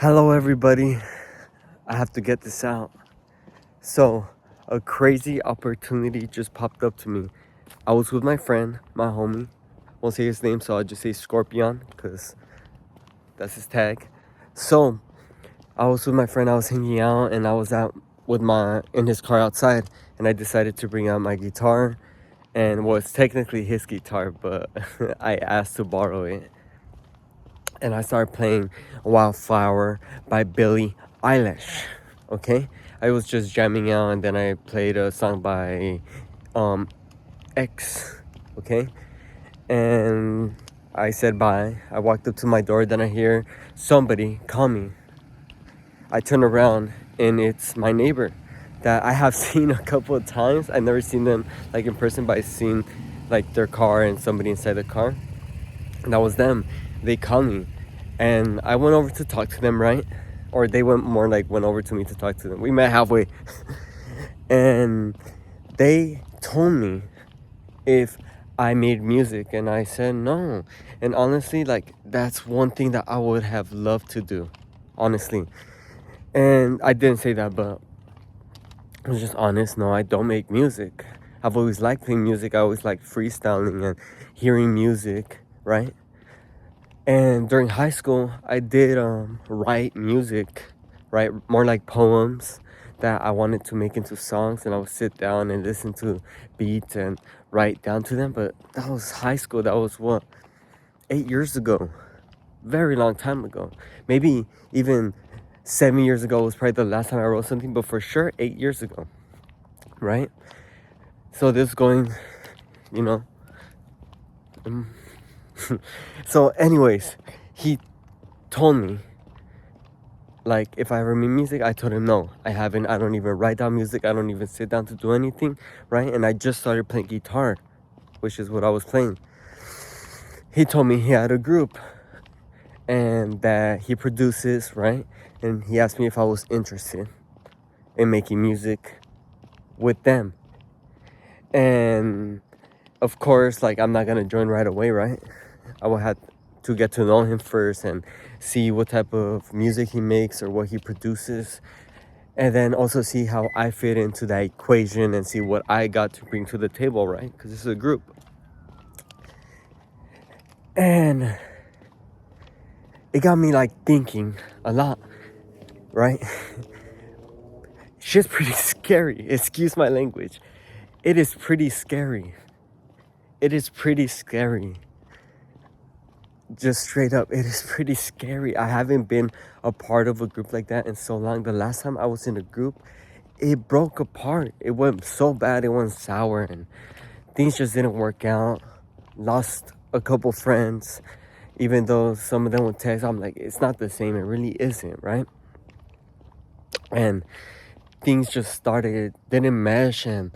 Hello, everybody. I have to get this out. So, a crazy opportunity just popped up to me. I was with my friend, my homie. Won't say his name, so I'll just say Scorpion because that's his tag. So, I was with my friend. I was hanging out, and I was out with in his car outside, and I decided to bring out my guitar, and it's technically his guitar, but I asked to borrow it, and I started playing Wildflower by Billie Eilish. Okay, I was just jamming out, and then I played a song by um X. Okay, and I said bye. I walked up to my door, then I hear somebody call me. I turn around, and it's my neighbor that I have seen a couple of times. I've never seen them like in person, but I've seen like their car and somebody inside the car, and that was them. They called me, and I went over to talk to them, right? Or they went over to me to talk to them. We met halfway. And they told me if I made music, and I said no. And honestly, like, that's one thing that I would have loved to do, honestly. And I didn't say that, but I was just honest. No, I don't make music. I've always liked playing music. I always liked freestyling and hearing music, right? And during high school, I did write music, right? More like poems that I wanted to make into songs, and I would sit down and listen to beats and write down to them. But that was high school. That was what, 8 years ago? Very long time ago. Maybe even 7 years ago was probably the last time I wrote something, but for sure 8 years ago, right? So this going, you know. So anyways, he told me, like, if I ever made music. I told him no, I haven't. I don't even write down music. I don't even sit down to do anything, right? And I just started playing guitar, which is what I was playing. He told me he had a group and that he produces, right? And he asked me if I was interested in making music with them. And of course, like, I'm not gonna join right away, right? I will have to get to know him first and see what type of music he makes or what he produces, and then also see how I fit into that equation and see what I got to bring to the table, right? Because this is a group. And it got me like thinking a lot, right? Shit's pretty scary. Excuse my language. It is pretty scary. It is pretty scary. Just straight up, it is pretty scary. I haven't been a part of a group like that in so long. The last time I was in a group, it broke apart. It went so bad, it went sour, and things just didn't work out. Lost a couple friends, even though some of them would text. I'm like, it's not the same. It really isn't, right? And things just didn't mesh, and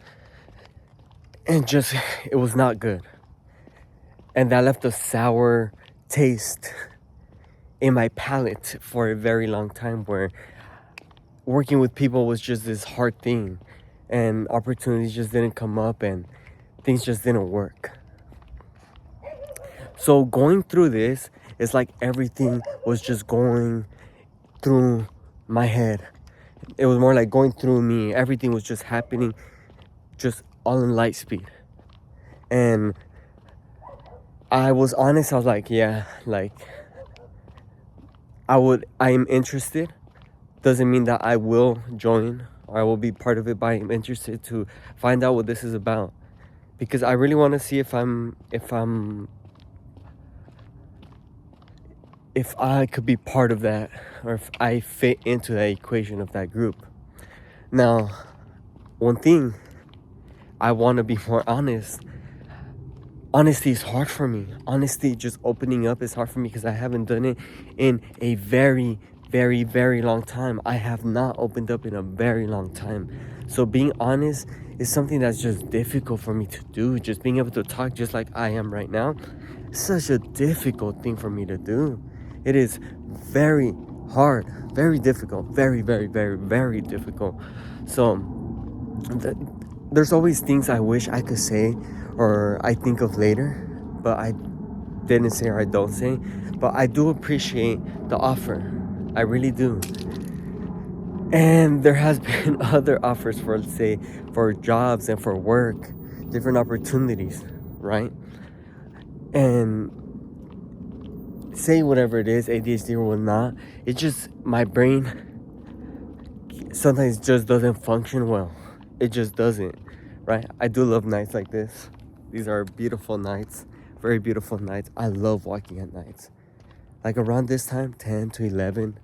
just, it was not good. And that left a sour taste in my palate for a very long time, where working with people was just this hard thing, and opportunities just didn't come up, and things just didn't work. So going through this, it's like everything was just going through my head. It was more like going through me. Everything was just happening, just all in light speed. And I was honest. I was like, yeah, like, I am interested. Doesn't mean that I will join or I will be part of it, but I'm interested to find out what this is about, because I really want to see if I could be part of that, or if I fit into that equation of that group. Now, one thing, I want to be more honest. Honesty is hard for me. Honesty, just opening up, is hard for me because I haven't done it in a very, very, very long time. I have not opened up in a very long time. So being honest is something that's just difficult for me to do. Just being able to talk just like I am right now, such a difficult thing for me to do. It is very hard, very difficult, very, very, very, very difficult. So there's always things I wish I could say or I think of later, but I didn't say or I don't say. But I do appreciate the offer. I really do. And there has been other offers for, let's say, for jobs and for work, different opportunities, right? And say whatever it is, ADHD or whatnot, it just, my brain sometimes just doesn't function well. It just doesn't, right? I do love nights like this. These are beautiful nights, very beautiful nights. I love walking at nights. Like around this time, 10 to 11,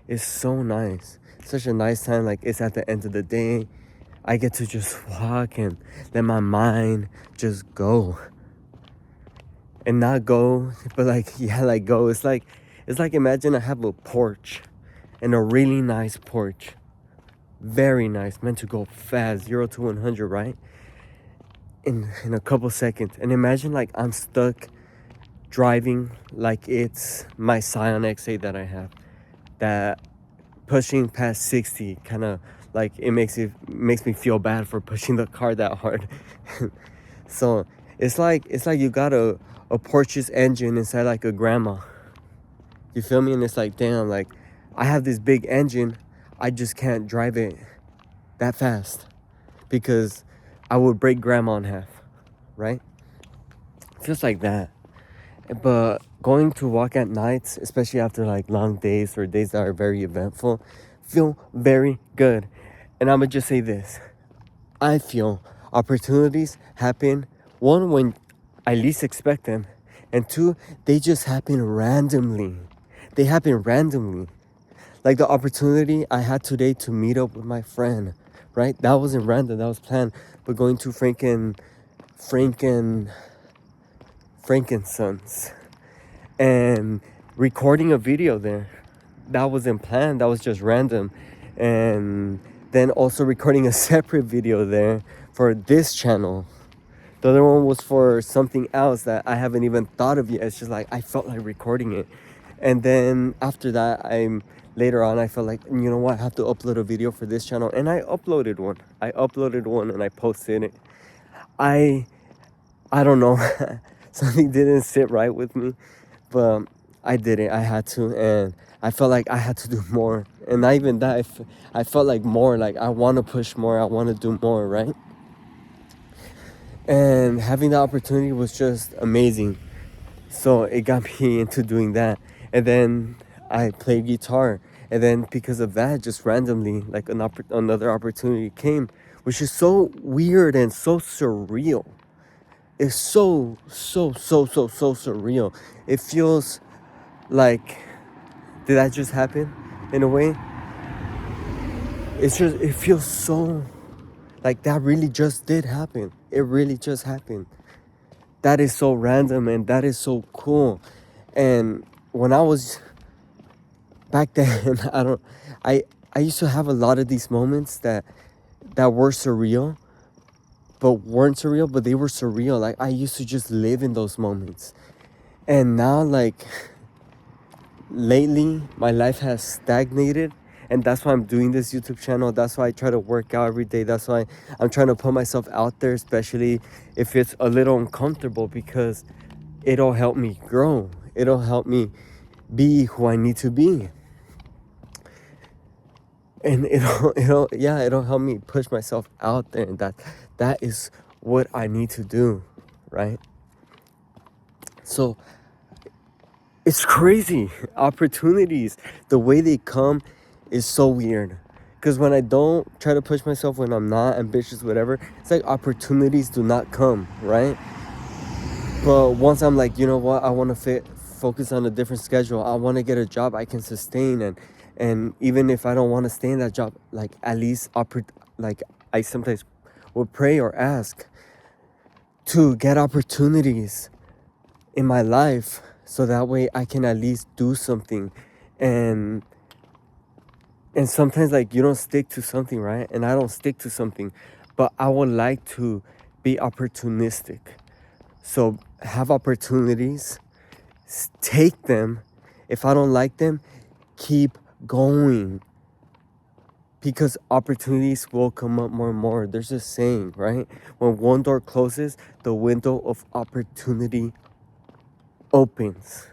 is so nice. Such a nice time. Like, it's at the end of the day. I get to just walk and let my mind just go. And not go, but like, yeah, like go. It's like imagine I have a porch, and a really nice porch. Very nice, meant to go fast, 0 to 100, right? In a couple seconds. And imagine like I'm stuck driving like it's my Scion XA that I have, that pushing past 60 kind of like it makes me feel bad for pushing the car that hard. So it's like you got a Porsche's engine inside like a grandma. You feel me? And it's like, damn, like I have this big engine, I just can't drive it that fast because I would break grandma in half, right? Just like that. But going to walk at nights, especially after like long days or days that are very eventful, feel very good. And I'm gonna just say this. I feel opportunities happen, one, when I least expect them, and two, they just happen randomly. They happen randomly. Like the opportunity I had today to meet up with my friend, right? That wasn't random, that was planned. But going to Frankensons and recording a video there, that wasn't planned, that was just random. And then also recording a separate video there for this channel. The other one was for something else that I haven't even thought of yet. It's just like I felt like recording it. And then after that, later on I felt like, you know what, I have to upload a video for this channel. And I uploaded one and I posted it. I don't know. Something didn't sit right with me, but I did it. I had to, and I felt like I had to do more. And not even that, I felt like more, like I want to push more, I want to do more, right? And having the opportunity was just amazing. So it got me into doing that. And then I played guitar. And then because of that, just randomly, like another opportunity came, which is so weird and so surreal. It's so surreal. It feels like, did that just happen in a way? It feels so like that really just did happen. It really just happened. That is so random and that is so cool. And when I was back then, I used to have a lot of these moments that were surreal, but weren't surreal, but they were surreal. Like I used to just live in those moments. And now, like lately, my life has stagnated. And that's why I'm doing this YouTube channel. That's why I try to work out every day. That's why I'm trying to put myself out there, especially if it's a little uncomfortable, because it'll help me grow. It'll help me be who I need to be. And it'll help me push myself out there. And that is what I need to do, right? So it's crazy. Opportunities, the way they come is so weird. Because when I don't try to push myself, when I'm not ambitious, whatever, it's like opportunities do not come, right? But once I'm like, you know what, I want to focus on a different schedule. I want to get a job I can sustain. And even if I don't want to stay in that job, like at least like I sometimes would pray or ask to get opportunities in my life, so that way I can at least do something. And sometimes, like, you don't stick to something, right? And I don't stick to something, but I would like to be opportunistic. So have opportunities, take them. If I don't like them, keep going, because opportunities will come up more and more. There's a saying, right? When one door closes, the window of opportunity opens.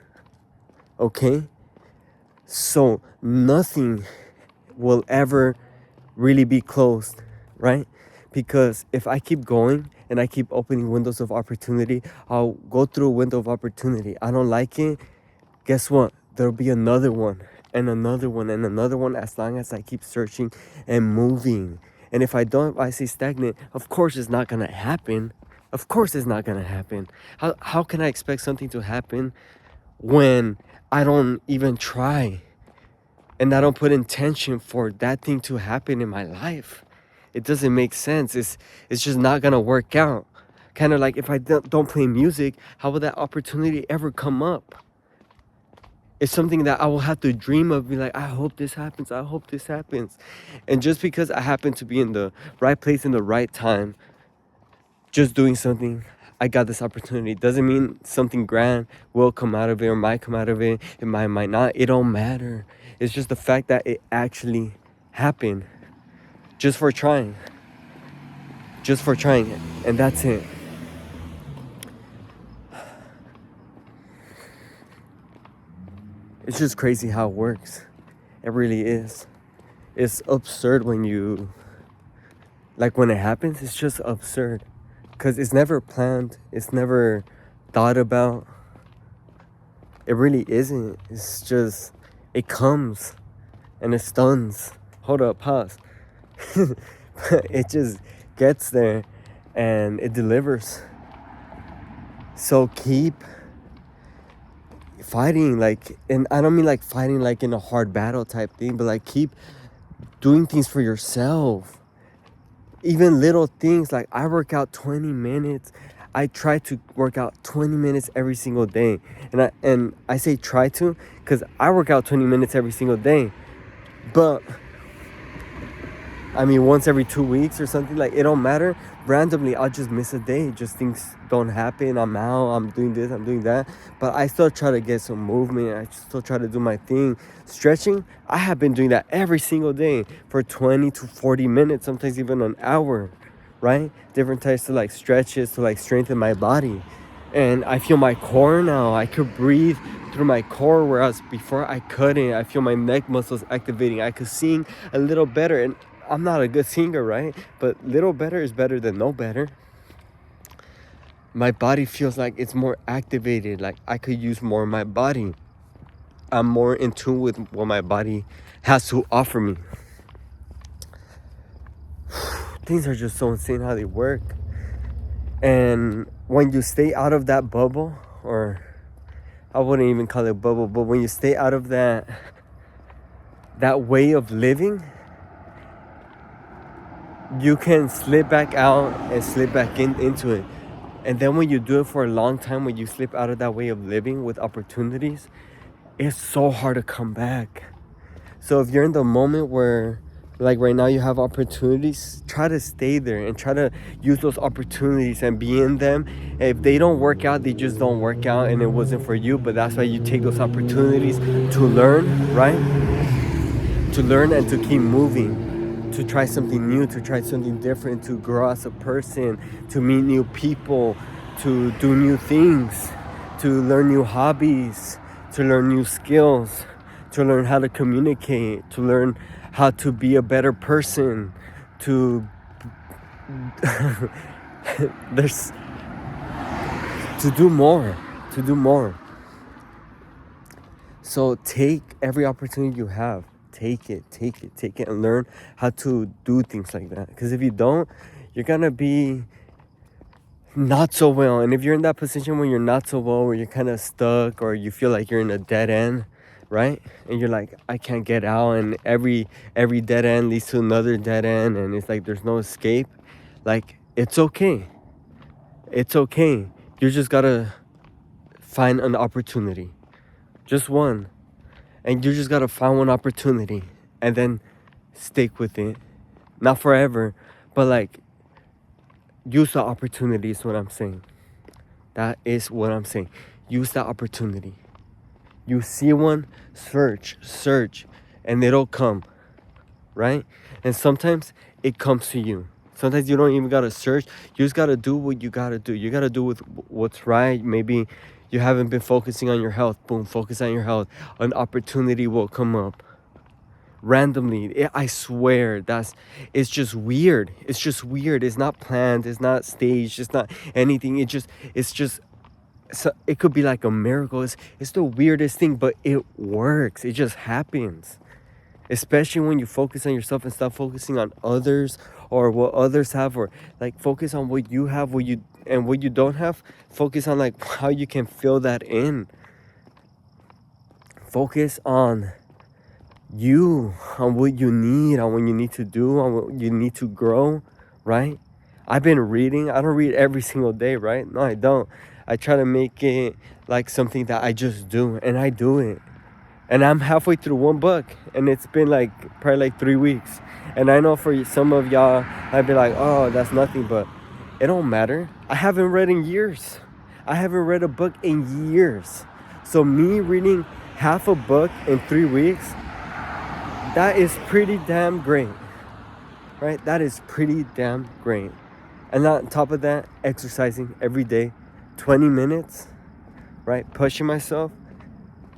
Okay? So nothing will ever really be closed, right? Because if I keep going and I keep opening windows of opportunity, I'll go through a window of opportunity. I don't like it. Guess what? There'll be another one and another one and another one, as long as I keep searching and moving. And if I don't, if I stay stagnant, of course it's not gonna happen. Of course it's not gonna happen. How can I expect something to happen when I don't even try and I don't put intention for that thing to happen in my life? It doesn't make sense. It's just not gonna work out. Kind of like if I don't play music, how will that opportunity ever come up? It's something that I will have to dream of, be like, I hope this happens, I hope this happens. And just because I happen to be in the right place in the right time, just doing something, I got this opportunity, doesn't mean something grand will come out of it or might come out of it. It might not. It don't matter. It's just the fact that it actually happened just for trying. Just for trying it. And that's it. It's just crazy how it works. It really is. It's absurd when you, like, when it happens, it's just absurd. Because it's never planned. It's never thought about. It really isn't. It's just, it comes and it stuns. Hold up, pause. It just gets there and it delivers. So keep fighting, like, and I don't mean like fighting like in a hard battle type thing, but like keep doing things for yourself. Even little things, like I work out 20 minutes. I try to work out 20 minutes every single day. And I say try to because I work out 20 minutes every single day. But I mean, once every 2 weeks or something, like, it don't matter. Randomly, I'll just miss a day. Just things don't happen. I'm out. I'm doing this. I'm doing that. But I still try to get some movement. I still try to do my thing. Stretching, I have been doing that every single day for 20 to 40 minutes, sometimes even an hour, right? Different types of like stretches to like strengthen my body. And I feel my core now. I could breathe through my core, whereas before I couldn't. I feel my neck muscles activating. I could sing a little better. And I'm not a good singer, right? But little better is better than no better. My body feels like it's more activated. Like I could use more of my body. I'm more in tune with what my body has to offer me. Things are just so insane how they work. And when you stay out of that bubble, or I wouldn't even call it a bubble, but when you stay out of that way of living, you can slip back out and slip back into it. And then when you do it for a long time, when you slip out of that way of living with opportunities, it's so hard to come back. So if you're in the moment where, like right now, you have opportunities, try to stay there and try to use those opportunities and be in them. If they don't work out, they just don't work out and it wasn't for you. But that's why you take those opportunities to learn, right? To learn and to keep moving. To try something new, to try something different, to grow as a person, to meet new people, to do new things, to learn new hobbies, to learn new skills, to learn how to communicate, to learn how to be a better person, to there's to do more. So take every opportunity you have. Take it and learn how to do things like that. Because if you don't, you're gonna be not so well. And if you're in that position where you're not so well, where you're kind of stuck, or you feel like you're in a dead end, right? And you're like, I can't get out, and every dead end leads to another dead end, and it's like there's no escape. Like, it's okay. You just gotta find an opportunity, just one. And you just gotta find one opportunity and then stick with it. Not forever, but like, use the opportunity is what I'm saying. That is what I'm saying. Use that opportunity. You see one, search, and it'll come, right? And sometimes it comes to you. Sometimes you don't even gotta search. You just gotta do what you gotta do. You gotta do with what's right. Maybe You haven't been focusing on your health. Boom, focus on your health. An opportunity will come up randomly. I swear it's just weird. It's just weird. It's not planned. It's not staged. It's not anything. It's just so it could be like a miracle. It's the weirdest thing, but it works. It just happens. Especially when you focus on yourself and stop focusing on others or what others have, or like focus on what you have, what you don't have. Focus on like how you can fill that in. Focus on you, on what you need, on what you need to do, on what you need to grow, right? I've been reading. I don't read every single day, right? No, I don't. I try to make it like something that I just do, and I do it. And I'm halfway through one book, and it's been like probably like 3 weeks. And I know for some of y'all, I'd be like, oh, that's nothing, but it don't matter. I haven't read in years. I haven't read a book in years. So me reading half a book in 3 weeks, that is pretty damn great, right? That is pretty damn great. And on top of that, exercising every day, 20 minutes, right? Pushing myself,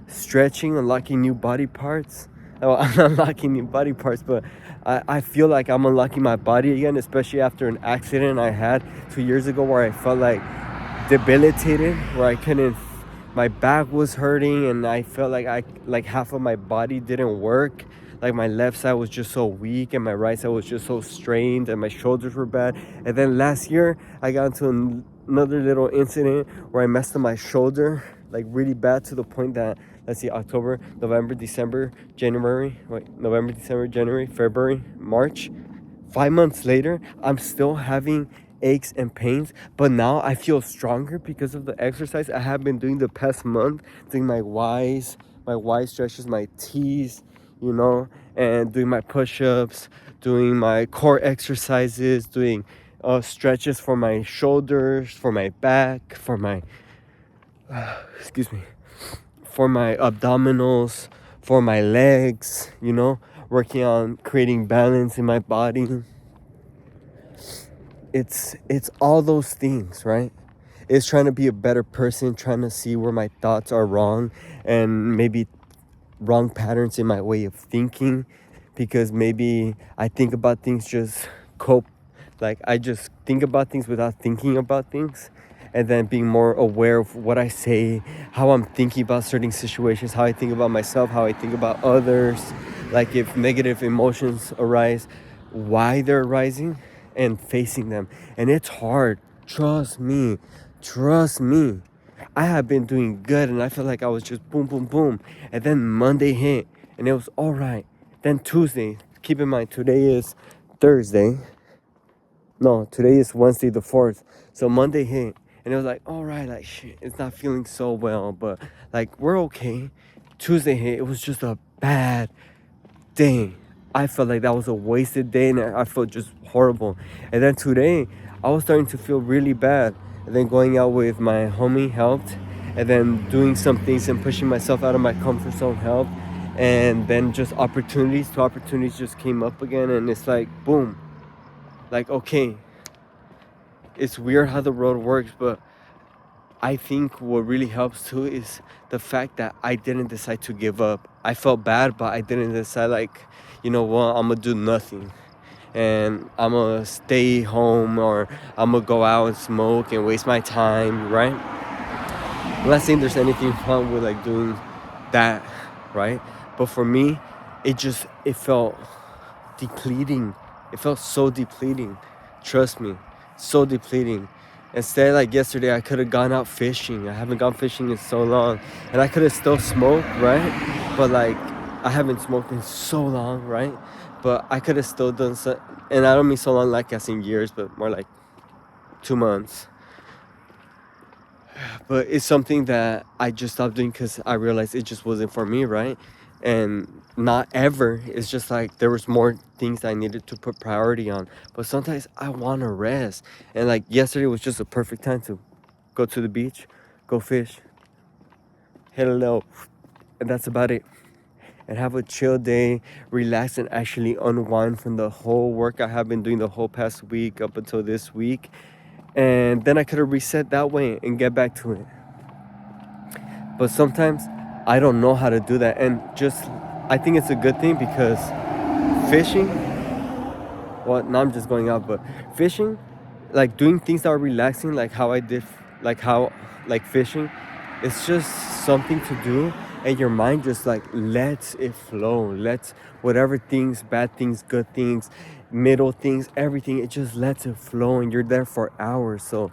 stretching, unlocking new body parts. Oh, I'm not unlocking new body parts, but I feel like I'm unlocking my body again, especially after an accident I had 2 years ago where I felt like debilitated, where I couldn't, my back was hurting, and I felt like half of my body didn't work. Like my left side was just so weak, and my right side was just so strained, and my shoulders were bad. And then last year, I got into another little incident where I messed up my shoulder, like really bad, to the point that, let's see, October, November, December, November, December, January, February, March. 5 months later, I'm still having aches and pains, but now I feel stronger because of the exercise I have been doing the past month, doing my Y stretches, my T's, and doing my push-ups, doing my core exercises, doing stretches for my shoulders, for my back, for my excuse me, for my abdominals, for my legs, working on creating balance in my body. It's all those things, right? It's trying to be a better person, trying to see where my thoughts are wrong, and maybe wrong patterns in my way of thinking, because maybe I think about things just cope, like I just think about things without thinking about things, and then being more aware of what I say, how I'm thinking about certain situations, how I think about myself, how I think about others, like if negative emotions arise, why they're arising, and facing them. And it's hard, trust me. I have been doing good, and I felt like I was just boom, boom, boom. And then Monday hit, and it was all right. Then Tuesday, keep in mind, today is Thursday. No, today is Wednesday the 4th. So Monday hit, and it was like, all right, like shit, it's not feeling so well, but like we're okay. Tuesday hit, it was just a bad day. I felt like that was a wasted day, and I felt just horrible. And then today, I was starting to feel really bad. And then going out with my homie helped. And then doing some things and pushing myself out of my comfort zone helped. And then just opportunities just came up again. And it's like, boom. Like, okay. It's weird how the road works, but I think what really helps too is the fact that I didn't decide to give up. I felt bad, but I didn't decide like, you know what, I'm gonna do nothing. And I'm gonna stay home, or I'm gonna go out and smoke and waste my time, right? I'm not saying there's anything wrong with like doing that, right? But for me, it felt depleting. It felt so depleting. Trust me, so depleting. Instead, like yesterday, I could have gone out fishing. I haven't gone fishing in so long, and I could have still smoked, right? But like, I haven't smoked in so long, right? But I could have still done so, and I don't mean so long like as in years, but more like 2 months. But it's something that I just stopped doing because I realized it just wasn't for me, right? And not ever. It's just like there was more things I needed to put priority on. But sometimes I want to rest. And like yesterday was just a perfect time to go to the beach, go fish, hello, and that's about it. And have a chill day, relax, and actually unwind from the whole work I have been doing the whole past week up until this week. And then I could have reset that way and get back to it. But sometimes I don't know how to do that. And just, I think it's a good thing because fishing, well, now I'm just going out, but fishing, like doing things that are relaxing, like how I did, like fishing, it's just something to do, and your mind just like lets it flow, lets whatever things, bad things, good things, middle things, everything, it just lets it flow, and you're there for hours. So,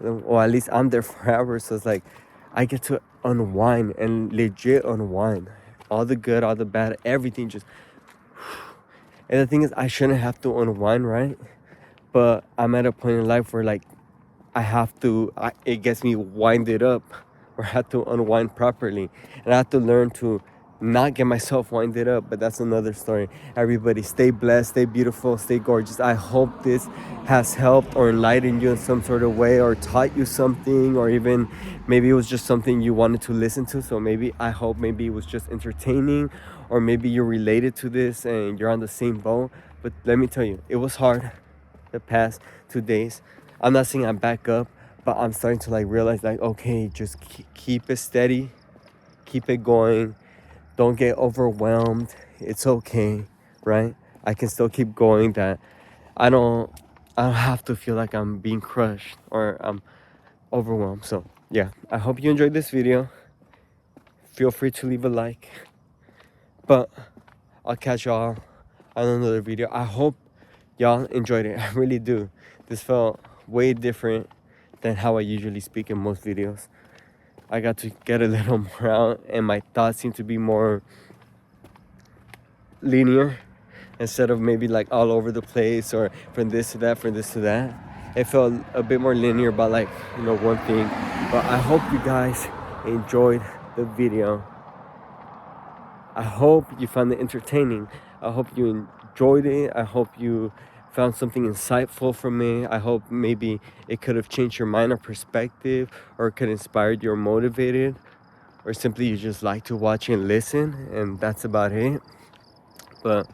or at least I'm there for hours. So it's like I get to unwind and legit unwind. All the good, all the bad, everything just. And the thing is, I shouldn't have to unwind, right? But I'm at a point in life where like I have to, it gets me winded up, or I have to unwind properly. And I have to learn to not get myself winded up, but that's another story. Everybody stay blessed, stay beautiful, stay gorgeous. I hope this has helped or enlightened you in some sort of way, or taught you something, or even maybe it was just something you wanted to listen to. So maybe, I hope maybe it was just entertaining, or maybe you're related to this and you're on the same boat. But let me tell you, it was hard the past 2 days. I'm not saying I'm back up, but I'm starting to like realize like, okay, just keep it steady, keep it going, don't get overwhelmed. It's okay, right? I can still keep going. That I don't have to feel like I'm being crushed or I'm overwhelmed. So yeah, I hope you enjoyed this video. Feel free to leave a like, but I'll catch y'all on another video. I hope y'all enjoyed it. I really do. This felt way different than how I usually speak in most videos. I got to get a little more out, and my thoughts seem to be more linear instead of maybe like all over the place, or from this to that, from this to that. It felt a bit more linear about like, one thing. But I hope you guys enjoyed the video. I hope you found it entertaining. I hope you enjoyed it. I hope you found something insightful from me. I hope maybe it could have changed your mind or perspective, or it could inspire you or motivated, or simply you just like to watch and listen, and that's about it. But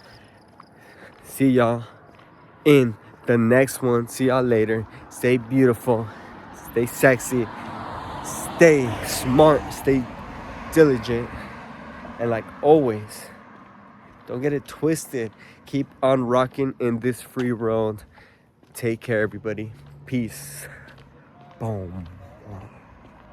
see y'all in the next one. See y'all later. Stay beautiful, stay sexy, stay smart, stay diligent, and like always, don't get it twisted. Keep on rocking in this free world. Take care, everybody. Peace. Boom.